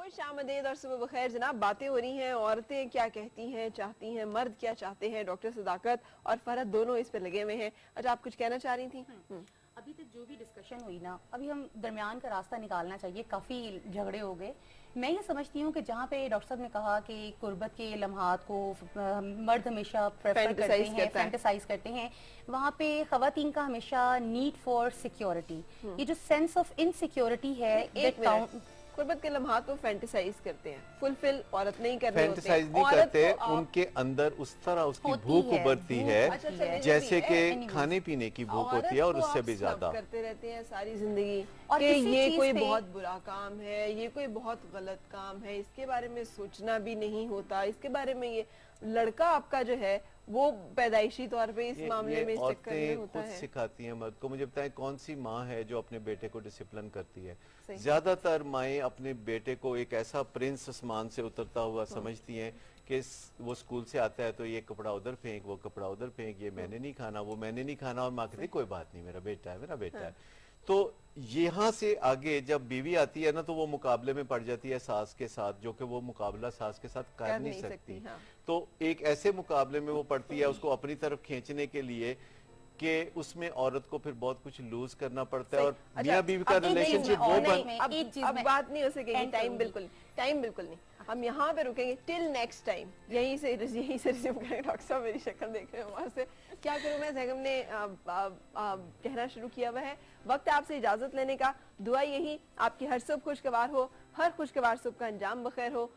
खुश आमदीद और सुबह बखैर जनाब। बातें हो रही हैं, औरतें क्या कहती हैं, चाहती हैं, मर्द क्या चाहते हैं। डॉक्टर सदाकत और फरहत दोनों इस पे लगे हुए हैं। अच्छा, आप कुछ कहना चाह रही थी? अभी तक जो भी डिस्कशन हुई ना, अभी हम दरमियान का रास्ता निकालना चाहिए। काफ़ी झगड़े हो गए। मैं ये समझती हूँ कि जहाँ पे डॉक्टर साहब ने कहा कि गुर्बत के लम्हात को मर्द हमेशा प्रेफर करते हैं, फैंटेसाइज करते हैं, वहाँ पे खवातीन का हमेशा नीड फॉर सिक्योरिटी, ये जो सेंस ऑफ इनसिक्योरिटी है, गुर्बत के लम्हात वो फैंटेसाइज करते हैं, फुलफिल औरत नहीं कर रही होती है। फैंटेसाइज नहीं करते, उनके अंदर उस तरह उसकी भूख उभरती है, जैसे कि खाने पीने की भूख होती है और उससे भी ज्यादा करते रहते हैं सारी जिंदगी कि ये कोई बहुत बुरा काम है, ये कोई बहुत गलत काम है, इसके बारे में सोचना भी नहीं होता, इसके बारे में ये लड़का आपका जो है वो पैदाइशी तौर पे इस मामले में इस चक्कर में होता है। सिखाती हैं मर्द को। मुझे बताएं कौन सी माँ है जो अपने बेटे को डिसिप्लिन करती है? ज्यादातर माएँ अपने बेटे को एक ऐसा प्रिंस आसमान से उतरता हुआ समझती हैं कि वो स्कूल से आता है तो ये कपड़ा उधर फेंक, वो कपड़ा उधर फेंक, ये मैंने नहीं खाना, वो मैंने नहीं खाना, और माँ कहती कोई बात नहीं, मेरा बेटा है, मेरा बेटा है। तो यहाँ से आगे जब बीवी आती है ना, तो वो मुकाबले में पड़ जाती है सास के साथ, जो कि वो मुकाबला सास के साथ कर नहीं सकती। तो एक ऐसे मुकाबले में वो पड़ती है उसको अपनी तरफ खींचने के लिए कि उसमें औरत को फिर बहुत कुछ लूज करना पड़ता है, और मियां बीवी का रिलेशनशिप वो अब बात नहीं हो सकेगी। टाइम बिल्कुल नहीं। हम यहाँ पे रुकेंगे टिल नेक्स्ट टाइम। यहीं से रिज्यूम करेंगे। डॉक्टर साहब मेरी शक्ल देख रहे हैं वहां से। क्या करूं मैं, जैगम ने कहना शुरू किया हुआ है। वक्त आपसे इजाजत लेने का। दुआ यही, आपकी हर सुबह खुशगवार हो, हर खुशगवार सुबह का अंजाम बखैर हो।